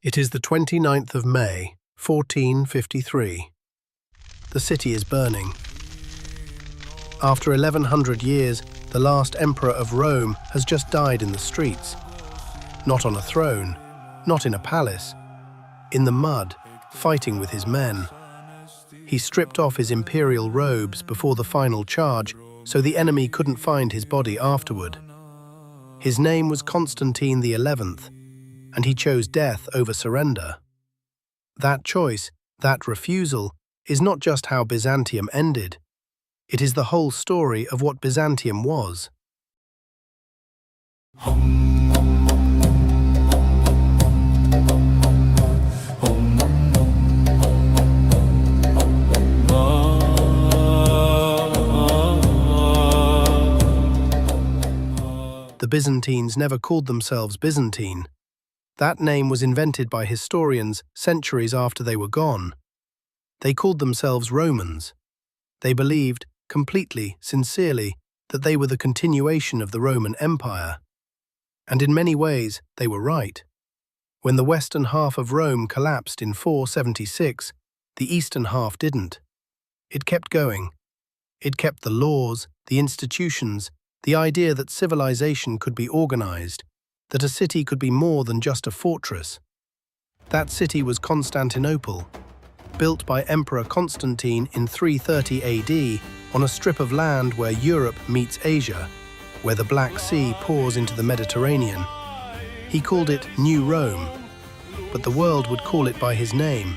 It is the 29th of May, 1453. The city is burning. After 1100 years, the last emperor of Rome has just died in the streets. Not on a throne, not in a palace, in the mud, fighting with his men. He stripped off his imperial robes before the final charge, so the enemy couldn't find his body afterward. His name was Constantine the 11th, and he chose death over surrender. That choice, that refusal, is not just how Byzantium ended. It is the whole story of what Byzantium was. The Byzantines never called themselves Byzantine. That name was invented by historians centuries after they were gone. They called themselves Romans. They believed, completely, sincerely, that they were the continuation of the Roman Empire. And in many ways, they were right. When the western half of Rome collapsed in 476, the eastern half didn't. It kept going. It kept the laws, the institutions, the idea that civilization could be organized, that a city could be more than just a fortress. That city was Constantinople, built by Emperor Constantine in 330 AD on a strip of land where Europe meets Asia, where the Black Sea pours into the Mediterranean. He called it New Rome, but the world would call it by his name.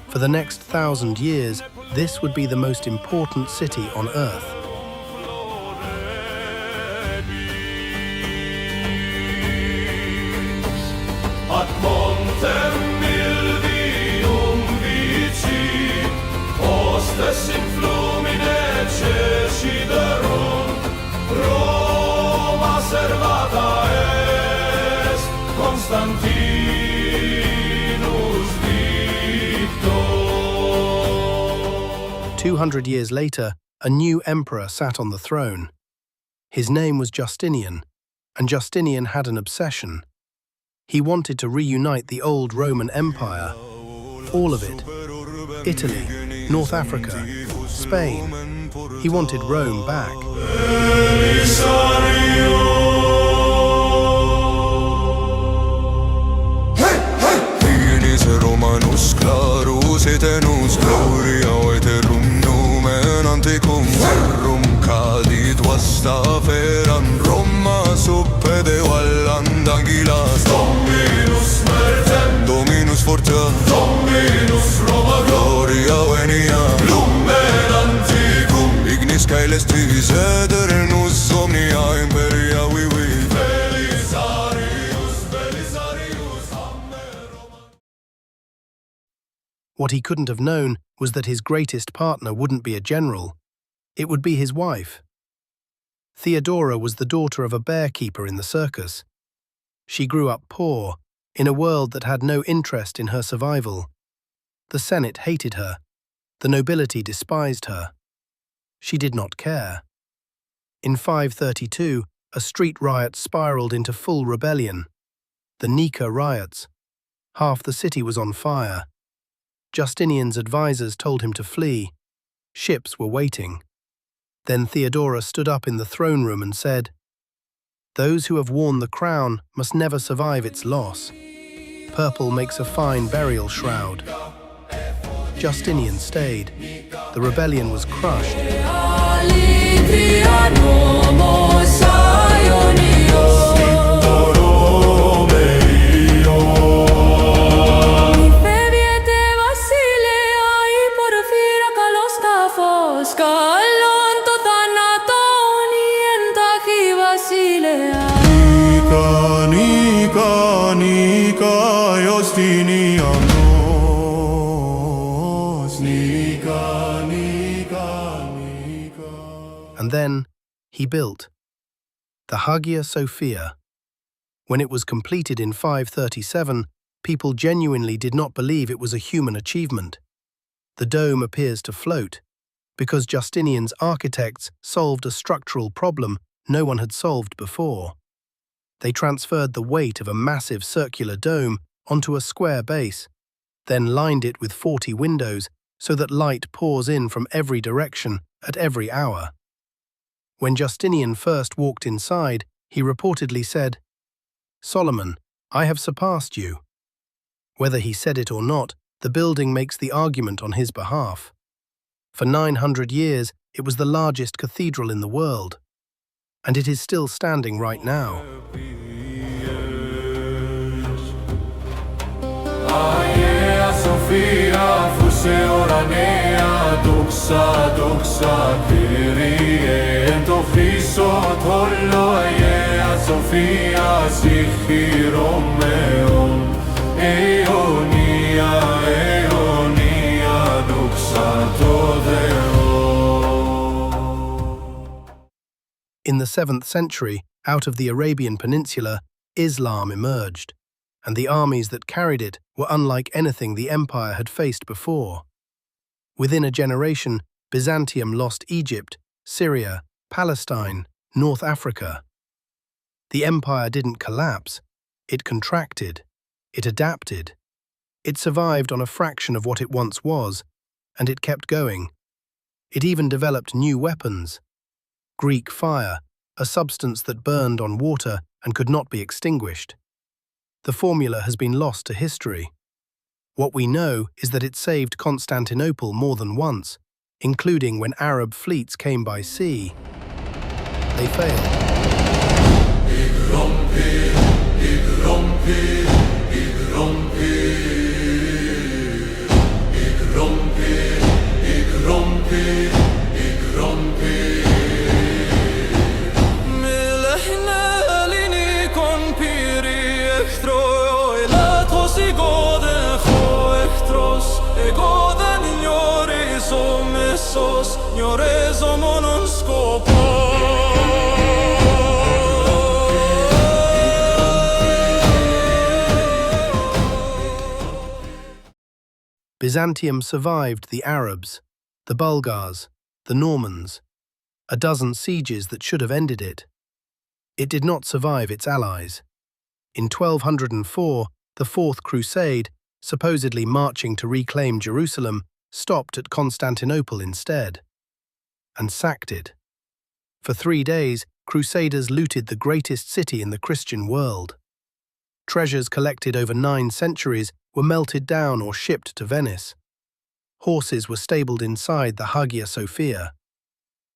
For the next 1,000 years, this would be the most important city on earth. Servata est Constantinus victor. 200 years later, a new emperor sat on the throne. His name was Justinian, and Justinian had an obsession. He wanted to reunite the old Roman Empire, all of it. Italy, North Africa, Spain. He wanted Rome back. Romanus clarus etenus gloria veterum nomen antiquum ferrum cadit vasta feram Roma suppede valland angilas Dominus mertem Dominus fortia Dominus Roma gloria venia lumen antiquum ignis caelestis eternus omnia imperia vivi What he couldn't have known was that his greatest partner wouldn't be a general. It would be his wife. Theodora was the daughter of a bear keeper in the circus. She grew up poor, in a world that had no interest in her survival. The Senate hated her. The nobility despised her. She did not care. In 532, a street riot spiraled into full rebellion. The Nika riots. Half the city was on fire. Justinian's advisors told him to flee. Ships were waiting. Then Theodora stood up in the throne room and said, "Those who have worn the crown must never survive its loss. Purple makes a fine burial shroud." Justinian stayed. The rebellion was crushed. And then he built the Hagia Sophia. When it was completed in 537, people genuinely did not believe it was a human achievement. The dome appears to float, because Justinian's architects solved a structural problem no one had solved before. They transferred the weight of a massive circular dome onto a square base, then lined it with 40 windows so that light pours in from every direction at every hour. When Justinian first walked inside, he reportedly said, "Solomon, I have surpassed you." Whether he said it or not, the building makes the argument on his behalf. For 900 years, it was the largest cathedral in the world, and it is still standing right now. Sophia, fuse oranea, doxa, doxa, Kyrie, en to Christo, tollo, Sophia, sichiromeon, Eonia, Eonia, doxa, to Deo. In the 7th century, out of the Arabian Peninsula, Islam emerged, and the armies that carried it were unlike anything the empire had faced before. Within a generation, Byzantium lost Egypt, Syria, Palestine, North Africa. The empire didn't collapse, it contracted, it adapted. It survived on a fraction of what it once was, and it kept going. It even developed new weapons. Greek fire, a substance that burned on water and could not be extinguished. The formula has been lost to history. What we know is that it saved Constantinople more than once, including when Arab fleets came by sea. They failed. Byzantium survived the Arabs, the Bulgars, the Normans, a dozen sieges that should have ended it. It did not survive its allies. In 1204, the Fourth Crusade, supposedly marching to reclaim Jerusalem, stopped at Constantinople instead, and sacked it. For 3 days, Crusaders looted the greatest city in the Christian world. Treasures collected over 9 centuries were melted down or shipped to Venice. Horses were stabled inside the Hagia Sophia.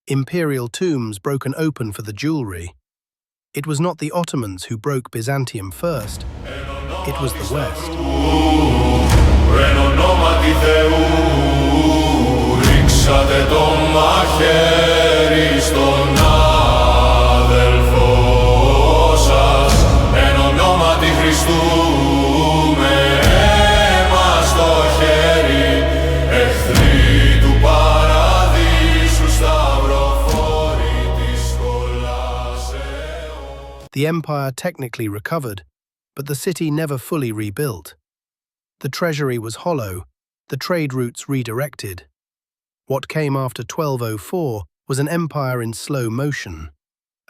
Imperial tombs broken open for the jewelry. It was not the Ottomans who broke Byzantium first. It was the West. The empire technically recovered, but the city never fully rebuilt. The treasury was hollow, the trade routes redirected. What came after 1204 was an empire in slow motion,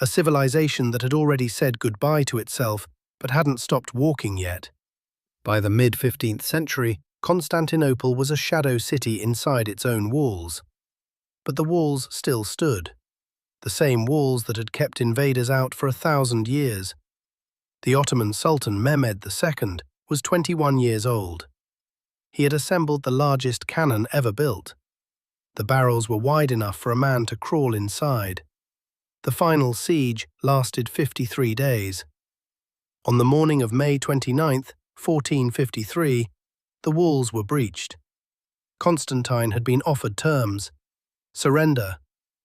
a civilization that had already said goodbye to itself but hadn't stopped walking yet. By the mid-15th century, Constantinople was a shadow city inside its own walls. But the walls still stood. The same walls that had kept invaders out for 1,000 years. The Ottoman Sultan Mehmed II was 21 years old. He had assembled the largest cannon ever built. The barrels were wide enough for a man to crawl inside. The final siege lasted 53 days. On the morning of May 29, 1453, the walls were breached. Constantine had been offered terms: surrender,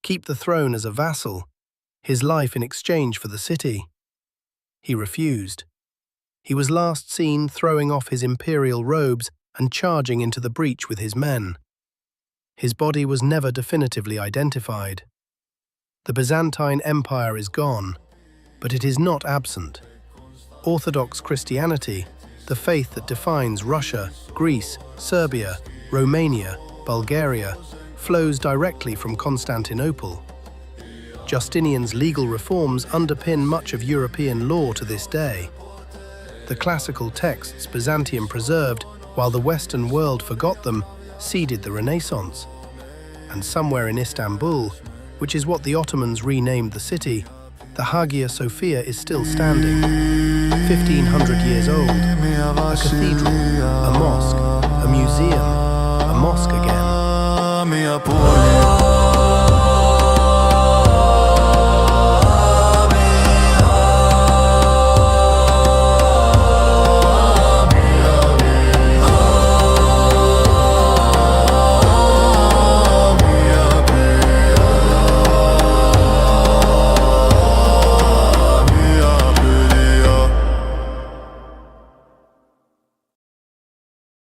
keep the throne as a vassal, his life in exchange for the city. He refused. He was last seen throwing off his imperial robes and charging into the breach with his men. His body was never definitively identified. The Byzantine Empire is gone, but it is not absent. Orthodox Christianity, the faith that defines Russia, Greece, Serbia, Romania, Bulgaria, flows directly from Constantinople. Justinian's legal reforms underpin much of European law to this day. The classical texts Byzantium preserved, while the Western world forgot them, seeded the Renaissance. And somewhere in Istanbul, which is what the Ottomans renamed the city, the Hagia Sophia is still standing, 1,500 years old, a cathedral, a mosque, a museum, a mosque again.